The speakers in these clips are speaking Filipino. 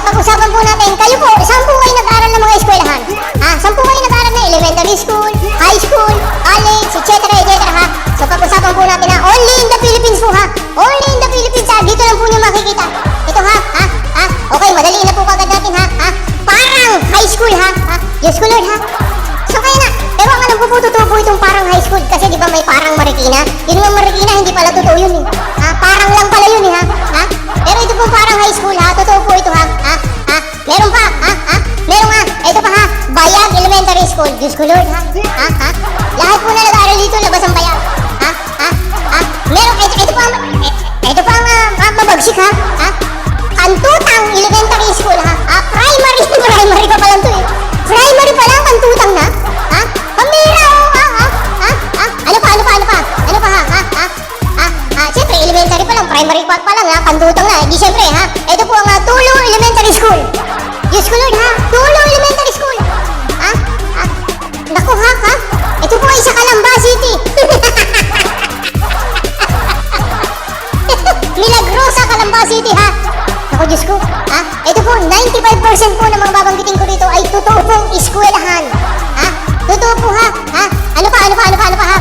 pag-usapan po natin, kayo po, saan po kayo nag-aral ng mga eskwelahan? Saan po kayo nag-aral na elementary school, high school, college, etc. ha? So pag-usapan po natin ha, only in the Philippines po ha. Only in the Philippines ha, dito lang po nyo makikita. Ito ha. Okay, madali na po kagad natin ha. Parang high school ha. Diyos ko Lord ha. So kaya na, pero ang alam ko po, totoo po itong parang high school. Kasi di ba may parang Marikina? Yun nga Marikina, hindi pala totoo yun eh. Parang lang pala yun eh ha. Pero ito po parang high school ha. Totoo po ito ha. Meron pa meron nga. Ito pa ha. Bayag Elementary School. Diyos ko Lord ha. Lahat po na nag-aaral dito, labas ang bayag. Meron, ito pa ang mabagsik ha. Kantutang Elementary School ha. Primary pa lang to eh. Primary pa lang, kantutang na. Pamira Ano pa ha. Siyempre, elementary pa lang, primary pa lang ha. Kantutang na. Di siyempre ha. Ito po ang Tulo Elementary School. Diyos ko Lord ha. Tulo Elementary School. Naku ha. Ito po ay sa Calamba City. Milagrosa, Calamba City ha. Naku Diyos ko. Ito po, 95% po ng mga babanggitin ko dito ay totoo pong eskwelahan. Totoo po ha. Ano pa ha.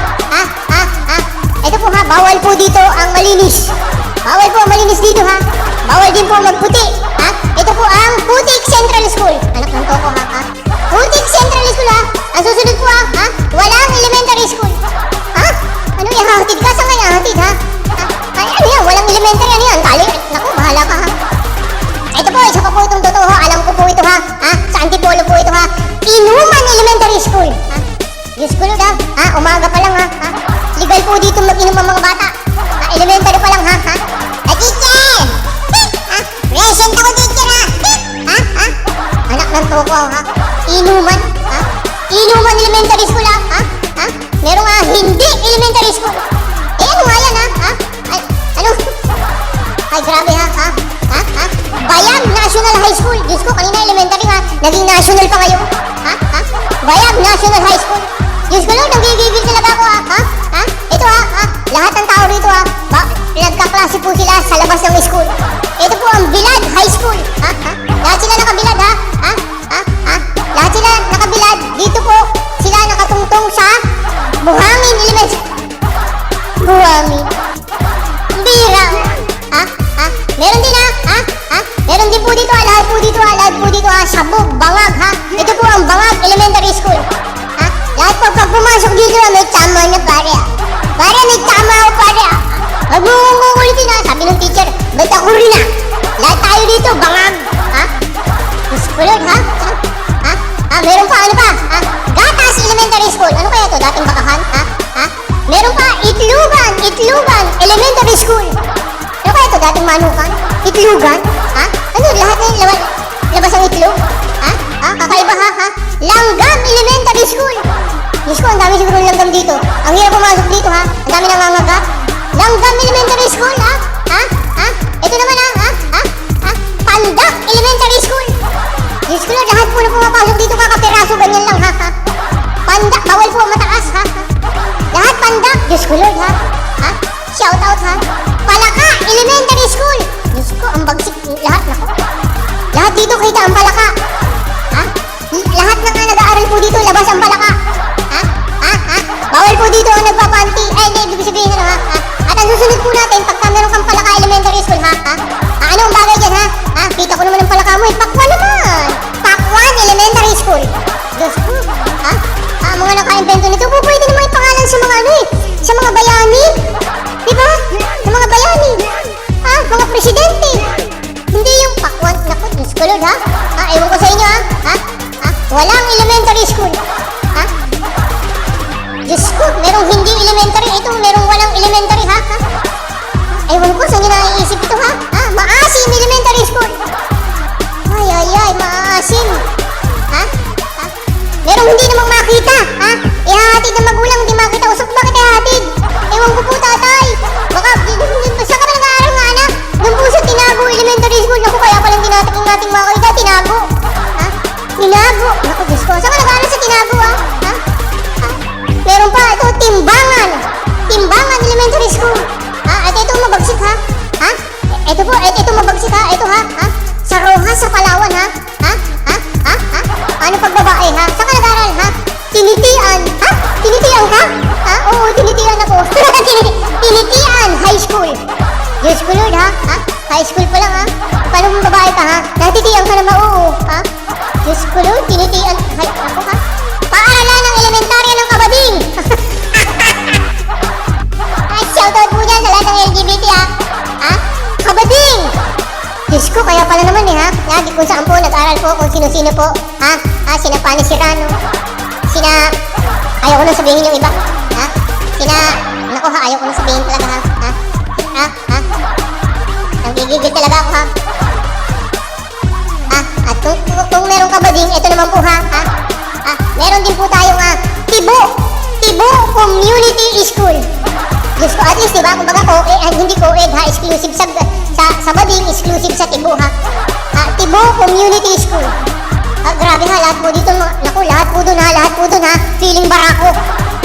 Ito po ha, bawal po dito ang malinis. Bawal po ang malinis dito ha. Bawal din po magputi. Ito po ang Putik Central School. Anak ng toko ha. Putik Central School ha. Ang susunod po ha. Walang elementary school. Ano yung hatid ka? Saan nga hatid ha? Ano yan? Walang elementary. Ano yan? Tali. Naku, bahala ka ha. Ito po, isa pa po itong totoo ha. Alam ko po ito ha. Sa Antipolo po ito ha. Inuman Elementary School. Diyos ko Lord ha. Umaga pa lang ha. Legal po dito mag-inom ang mga bata. Elementary pa lang ha. Teacher! Present ako teacher ha. Anak ng toko ha. Inuman. Inuman Elementary School ha. Meron nga hindi Elementary School. Ano nga yan ha. Ano? Ay grabe ha. Bayag National High School. Diyos ko, kanina elementary ha. Naging national pa ngayon. Bayag National High School. Diyos ko Lord, nanggigigil talaga ako ha. Ito ha. Lahat ng tao rito ha. Nagkaklase po sila sa labas ng school. Ito po ang Bilad High School. Lahat sila nakabilad ha. Lahat sila nakabilad. Dito po sila nakatungtong sa Buhangin Elementary. Buhangin. Bira. Meron din ha. Meron din po dito ha. Lahat po dito ha. Sabog, Bangag ha. Ito po ang Bangag Elementary School. Lahat po pag pumasok dito ha, may tama na pare ha. Pare, may tama ako pare ha. Huwag mo kukulitin ha. Sabi ng teacher, ba't ako rin ha. Lahat tayo dito, Bangag. Schoolod ha. Meron pa, ano pa? Gatas Elementary School. Ano kaya to? Dating bakahan? Meron pa, Itlugan Elementary School. Ano kaya to? Dating manukan? Itlugan? Ano? Lahat na yung labas ang itlog? Kakaiba ha? Langgam Elementary School. Diyos ko, ang dami siguro langgam dito. Ang hirap pumasok dito ha. Ang dami nangangagat. Langgam Elementary School ha? Ito naman ha? Pandak Elementary School. Diyos ko Lord, lahat po na pumapasok dito kakapiraso, ganyan lang ha? Pandak, bawal po mataas ha? Lahat pandak, Diyos ko Lord ha? Shout out ha? Palaka Elementary School. Diyos ko, ang bagsik, lahat nako. Lahat dito kita ang palaka. Lahat na nga nag-aaral po dito, labas ang palaka. Bawal po dito ang nagpapanti. Hindi, ibig sabihin ano ha? At ang susunod po natin, pagka meron kang palaka Elementary School ha? Ano ang bagay dyan ha? Kita ko naman ang palaka mo eh. Pakwan naman. Pakwan Elementary School. Diyos ko. Mga naka-invento nito po, pwede naman yung pangalan sa mga ano eh. Sa mga bayani. Diba? Sa mga bayani. Mga presidente. Hindi yung pakwan. Naku, Diyos ko Lord ha? Ewan ko sa inyo ha? Walang elementary school. Diyos ko, merong hindi elementary. Ito, merong walang elementary ha? Ewan ko, saan nyo naiisip ito ha? Maasim Elementary School. Ay, maasim. Merong hindi namang makita ha? Ihahatid ng magulang, hindi makita. Usap, bakit ihahatid? Ewan ko po tatay. Baka, saan ka ba nag-aaral nga anak? Doon po sa Tinago Elementary School. Naku, kaya palang tinating nating mga kalita. Tinago. Tinago. Naku, Diyos ko. Saan ka nag-aaral sa Tinago ha? Meron pa, ito, Timbangan Elementary School. Ito mabagsik ha? Ito po, ito mabagsik ha? Ito ha? Sa Sa Rojas, sa Palawan, ha? Ha? Ha? Ha? Ha? Ano pag babae, ha? Saan ka nag-aral, ha? Tinitian. Ha? Tinitian ka? Ha? Oo, tinitian ako. Tinitian High School. Diyos ko Lord, ha? Ha? High school pa lang, ha? Paano kung babae ka, ha? Natitian ka naman, oo, ha? Diyos ko Lord, tinitian. Hay, ako, ha? Paaralan ng elementarya ng Kabading. Ay, shoutout po dyan sa lahat ng LGBT, ha? Ha? Kabading! Diyos ko, kaya pala naman, ha? Lagi kung saan po, nag-aral po, kung sino-sino po, ha? Ha? Sina Pani Serrano. Sina... Ayaw ko na sabihin yung iba, ha? Sina... Naku, ha? Ayaw ko na sabihin talaga, ha? Ha? Ha? Ha? Nagigigil talaga ako, ha? Ha? At kung meron Kabading, ito naman po, ha? Ha? Ha? Meron din po tayong, Tibo Community School. Diyos ko, at least, diba? Kumbaga ko, hindi co-ed, ha? Exclusive sa Bading, exclusive sa Tibo, ha? Ha? Tibo Community School. Grabe, ha? Lahat po dito, naku, lahat po dun, ha? Lahat po dun, ha? Feeling barako.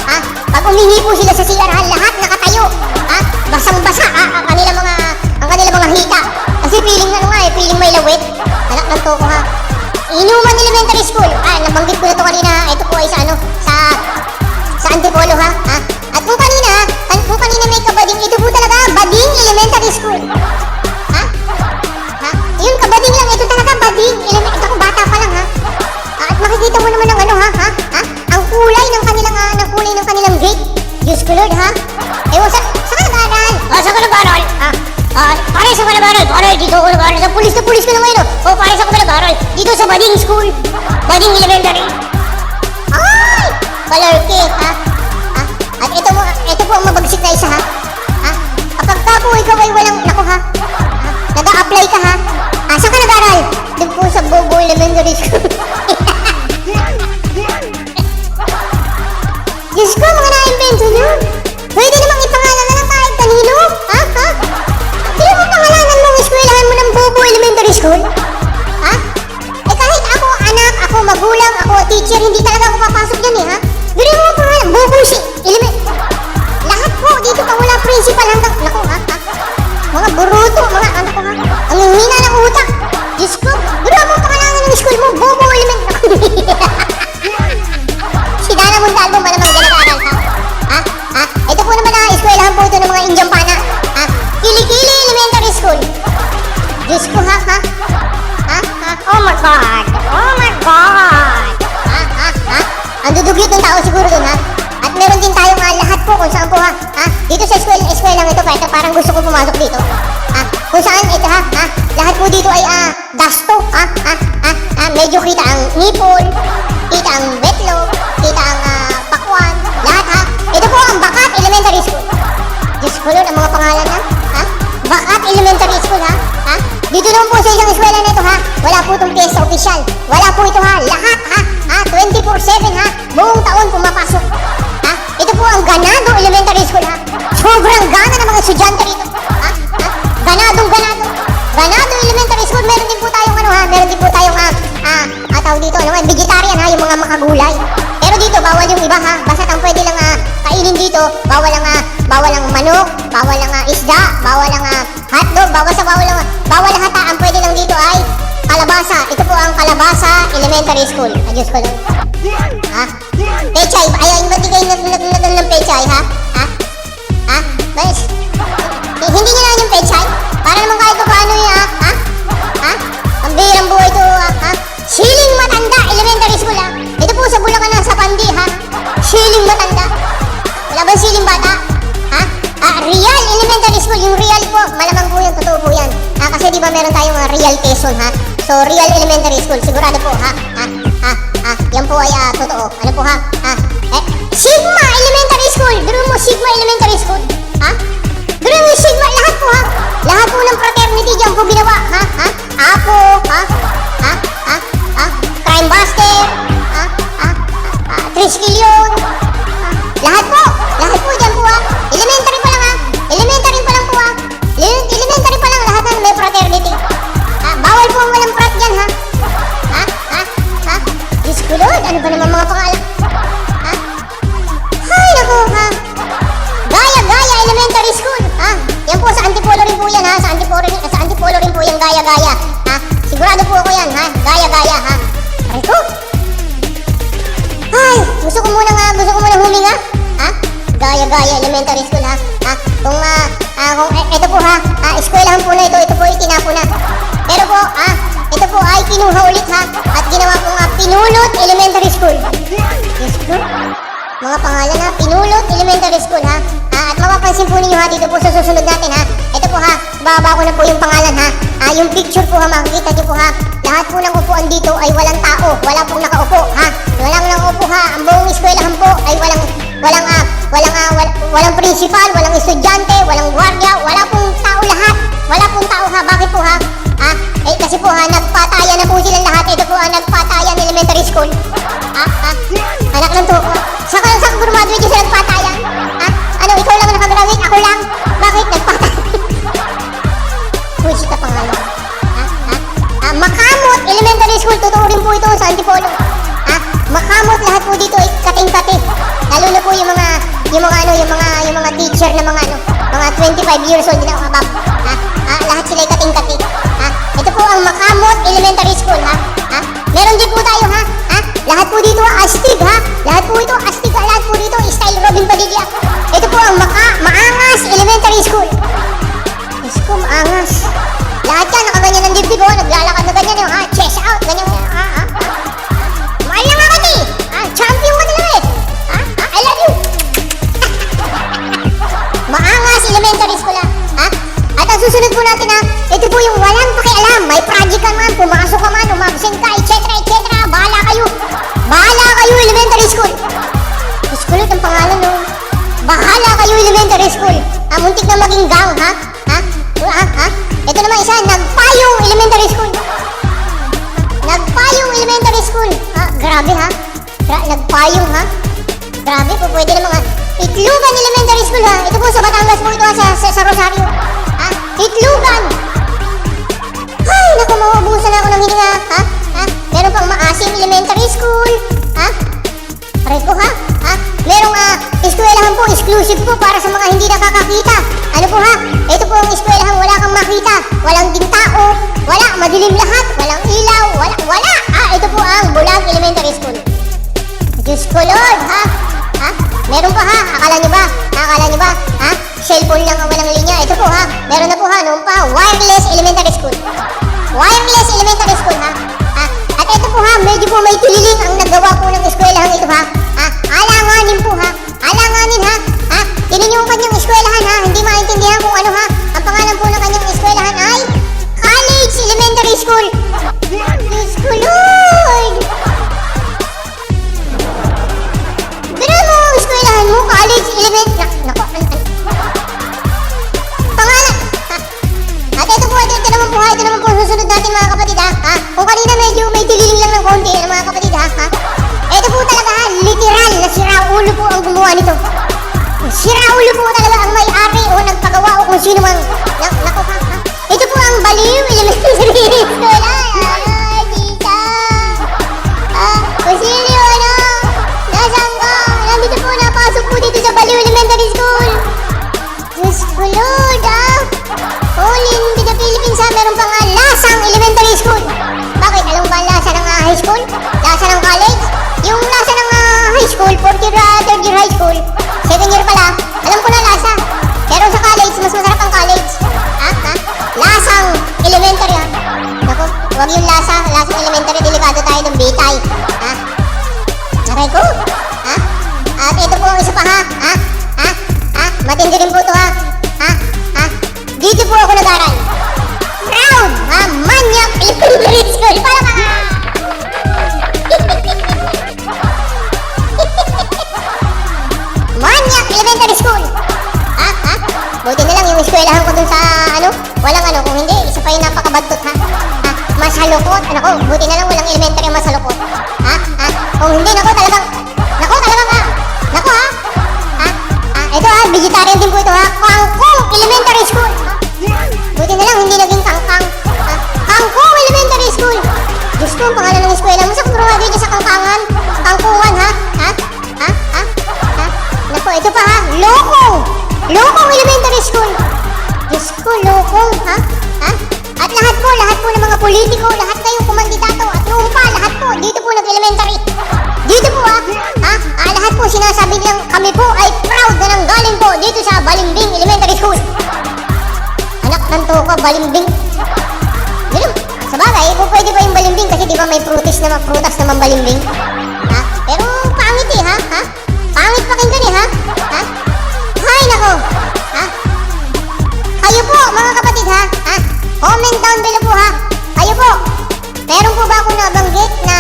Ha? Pag umihi po sila sa CR, ha? Lahat nakatayo. Ha? Basang-basa, ha? Ang kanilang mga hita. Kasi feeling feeling may lawit. Anak ng toko, ha? Inuman Elementary School. Nabanggit ko na to kanina, ha? Ito po ay sa Antipolo, ha? Ha? At kung kanina may Kabading, ito po talaga, Bading Elementary School. Ha? Ha? Yun, Kabading lang, ito talaga, Bading Elementary. Ito ko, bata pa lang, ha? At makikita mo naman ng ha? Ha? Ha? Ang kulay ng kanilang gate. Diyos ko Lord, ha? Ewan, saan ka nag-aaral? Saan ka nag-aaral? Ha? Pare, saan ka nag-aaral? Pare, dito ako nag-aaral. Sa pulis ka na ngayon, oh. Pare, saan ka nag-aaral? Dito sa Bading School. Bading Elementary. Ay! Kalarki, ha? Ha? At ito po ang mabagsik na isa, ha? Ha? Kapag ka po ikaw ay walang, naku, ha? Nag-a-apply ka, ha? Saan ka nag-aaral? Doon po sa Bobo Elementary School. Diyos ko, mga na-invento nyo. Pwede namang ipangalan na lang kahit kanino. Ha? Ha? Hindi mo pangalanan mong eskwelahan mo ng Bobo Elementary School? Ha? Kahit ako, anak, ako, magulang, ako, teacher, hindi talaga ako papasok dyan, ha? Hindi mo pangalan, Bobo lahat po, dito pa wala principal hanggang, naku, ha? Ha? Mga buruto, mga anak ko, ha? Ang hina ng utak. Diyos ko, hindi mo pangalanan ng school mo, Bobo Elementary. Si Dana Montalvo ba naman nag-aaral, ha? Ha? Ha? Ito po naman ang eskwelahan po ito ng mga Indian pana. Ha? Kilikili Elementary School. Diyos ko, ha? Ha? Ha? Ha? Oh my God! Oh my God! Ha? Ha? Ha? Ang dudugyot ng tao siguro dun, ha? At meron din tayong lahat po kung saan po, ha? Ha? Dito sa eskwelahan ito, parang gusto ko pumasok dito. Ha? Kung saan ito, ha? Ha? Lahat po dito ay dasto, ha? Ha? Ha? Ha? Medyo kita ang nipple, kita ang wetlog, kita ang pakwan, lahat, ha? Ito po ang Bakat Elementary School. Diyos ko Lord, ang mga pangalan, ha? Ha? Bakat Elementary School, ha? Ha? Dito naman po sa isang eskwela na ito, ha? Wala po itong test sa opisyal. Wala po ito, ha? Lahat, ha? Ha? 24/7, ha? Buong taon pumapasok. Ha? Ito po ang Ganado Elementary School, ha? Sobrang gana ng mga estudyante rito. Ha? Ha? Ganado. Ganado Elementary School, meron din po tayong meron din po tayong tawag dito, vegetarian, ha? Yung mga makagulay. Pero dito, bawal yung iba, ha? Basta ang pwede lang kainin dito, bawal ang manok, bawal ang isda, bawal ang hotdog, bawal lahat, ha? Ang pwede lang dito ay kalabasa. Ito po ang Kalabasa Elementary School. Diyos ko lang. Ha? Pechay, ayaw, ba't di kayo nagdadal ng pechay, ha? Ha? Ha? Hindi nyo na yung pechay? Para naman kahit pa paano yun, ha? Ha? Ha? Ang birang buhay ito, ha? Siling Matanda Elementary School, ha? Ito po sa Bulacan na sa Pandi, ha? Siling Matanda. Wala ba siling bata? Ha? Real Elementary School, yung real po, malamang po yun, totoo po yan. Kasi di ba meron tayong Real Quezon, ha? So, Real Elementary School, sigurado po, ha? Ha? Ha? Ha? Yan po ay totoo. Ano po, ha? Ha? Sigma Elementary School! Duro mo, Sigma Elementary School. Ha? Duro mo, Sigma, lahat po, ha? Lahat po ng fraternity dyan po ginawa, ha? Ha? Apo, ha? Ha? Ha? Ha? Crime Buster, ha? Ha? Triskelion, lahat po dyan po, ha? Elementary pa lang, ha? Elementary pa lang po, ha? Elementary pa lang, lahat na may fraternity. Bawal po ang walang frat dyan, ha? Ha? Ha? Ha? Diyos ko Lord, ano ba naman mga pangalan? Ha? Hay, naku, ha? Gaya Elementary School, ha? Yan po, sa Antipolo rin po yan, ha? Sa Antipolo rin po yan, Gaya. Ha? Siguro Sigurado po ako yan, ha? Gaya-gaya, ha? Aray ko! Ay, gusto ko muna huminga, ha? Gaya-gaya, elementary school, ha? Kung ito po, ha? Eskwelahan po na ito po itinapo na. Pero po, ito po ay kinuha ulit, ha? At ginawa po nga, Pinulot Elementary School. Yes po. Mga pangalan, ha? Pinulot Elementary School, ha? At mapapansin po ninyo, ha? Dito po sa susunod natin, ha? Ito po, ha? Bababa ko na po yung pangalan, ha? Yung picture po, ha? Makikita nyo po, ha? Lahat po ng upuan dito ay walang tao. Wala pong nakaupo, ha? Walang nakaupo, ha? Ang buong eskwelahan po ay walang principal, walang estudyante, walang gwardiya, wala pong tao lahat. Wala pong tao, ha? Bakit po, ha? Kasi po, ha? Nagpatayan na po silang lahat. Ito po, nagpatayan elementary school. Anak lang to. Saan ka graduate yung nagpatayan? Ano, ikaw lang nakagraduate? Ako lang? Bakit nagpatayan? Pusit na pangalan. Makamot Elementary School. Totoo rin po ito sa Antipolo. Makamot lahat po dito ay kating-kati. Lalo na po yung mga teacher na mga 25 years old na above. Lahat sila ay kating-kati. Ito po ang Makamot Elementary School, ha? Meron din po tayo, ha? Lahat po dito astig, ha? Lahat po ito astig, ha? Lahat po dito style Robin Padilla. Ito po ang Maangas Elementary School. Diyos ko, maangas. Lahat yan, nakaganyan ng dibdib, oh. Naglalakad na ganyan, ha? Chest out, ganyan, ha? Mahal na nga kami! Champion ka nila, eh! I love you! Maangas Elementary School, ha? At ang susunod po natin, ha? Ito po yung walang pakialam. May project ka man, pumasok ka man, umabsent ka, etc. Bahala kayo. Bahala kayo, elementary school. School ang pangalan, no? Bahala kayo, elementary school. Muntik na maging gang, ha? Ito naman isa, Nagpayong Elementary School. Nagpayong Elementary School. Grabe, ha? Nagpayong, ha? Grabe po, pwede na mga Itlugan Elementary School, ha? Ito po sa Batangas po ito, sa Rosario. Itlugan. Ay, naku, mauubusan ako ng hininga, ha? Meron pang Maasim Elementary School, ha? Aray ko, ha? Merong eskwelahan po, exclusive po para sa mga hindi nakakakita. Ano po, ha? Ito po ang eskwelahan, wala kang makita. Walang din tao, wala, madilim lahat, walang ilaw, wala. Ito po ang Bulag Elementary School. Diyos ko, Lord, ha? Meron pa, ha? Akala nyo ba? Cellphone lang ang walang linya. Ito po, ha? Meron na po, ha? Noon pa, Wireless Elementary School. Wireless Elementary School, ha? At ito po, ha? Medyo po may tililing ang nagawa po ng eskwelahan ito, ha? Alanganin po, ha? Alanganin, ha? Tinan nyo ang kanyang eskwelahan, ha? Hindi maintindihan kung ano, ha? Ang pangalan po ng kanyang eskwelahan ay College Elementary School. Diyos ko, Lord! Pero mo, eskwelahan mo, College Elementary... Nako, pangalan! At ito po, ito naman po susunod natin, mga kapatid, ha? Kung kanina medyo may tililing lang ng konti, mga kapatid, ha? Ito po talaga, ha? Literal na siraulo po ang gumawa nito. Siraulo po talaga ang may-ari o nagpagawa o kung sino man. Nako, ha? Ito po ang Baliw Elementary School. Tita. Basilio, ano? Nasaan ka? Nandito po, napasok po dito sa Baliw Elementary School. Diyos ko, Lord, ha? All in the Philippines, ha? Meron pang Lasang Elementary School. Bakit? Alam ba ang lasa ng high school? Lasa ng college? Yung lasa ng high school, 4th year, 3rd year high school, 2nd year pala, alam ko na lasa. Pero sa college, mas masarap ang college. Lasang elementary, ha? Naku, huwag yung lasang elementary, delikado tayo ng bitay. Aray ko, ha? At ito po ang isa pa, ha? Matindi rin po ito, ha? Dito po ako nag-aral. Proud, ha? Manyak Elementary School. Para ka! Manyak Elementary School. Buti na lang yung eskwelahan ko dun sa kung hindi, isa pa yung napakabadtot, ha? Masalukot. Buti na lang walang elementary ang masalukot. Kung hindi, nako talagang, ha? Ito, ha? Vegetarian din po ito, ha? Kangkong Elementary School. Buti na lang hindi naging kangkang. Kangkong Elementary School. Diyos ko, ang pangalan ng eskwela mo. Sa kumurado dyan sa kangkangan. Kangkungan, ha? Naku, ito pa, ha? Lokong Elementary School. Diyos ko, Lokong, ha? At lahat po ng mga politiko, lahat kayong kumandidato at noon pa, lahat po, dito po nag-elementary. Dito po lahat po sinasabi nilang kami po ay proud na nanggaling po dito sa Balimbing Elementary School. Anak ng toko, Balimbing. Ganun, sa bagay, po pwede ba yung Balimbing kasi di ba may prutas naman Balimbing? Pero pangit pangit pakinggan hay nako, kayo po mga kapatid comment down below po kayo po, meron po ba ako nabanggit na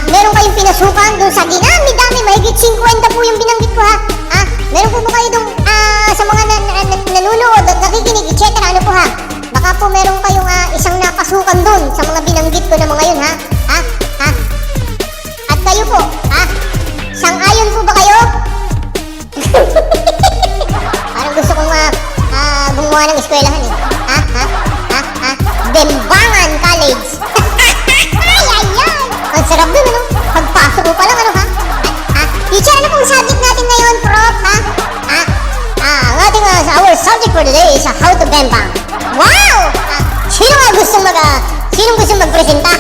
meron kayong pinasukan dun sa dinami-dami, mahigit 50 po yung binanggit ko meron po ba kayo dun sa mga nanonood at nakikinig etc. ano po baka po meron kayong isang napasukan dun sa mga binanggit ko na mga yun at kayo po sang-ayon po ba kayo? Parang gusto kong gumawa ng eskwelahan Dembangan College. Ang sarap dun pagpasok ko pa lang teacher, ano pong subject natin ngayon, prof? Ang ating our subject for today is how to bembang. Wow! Sinong gustong magpresenta?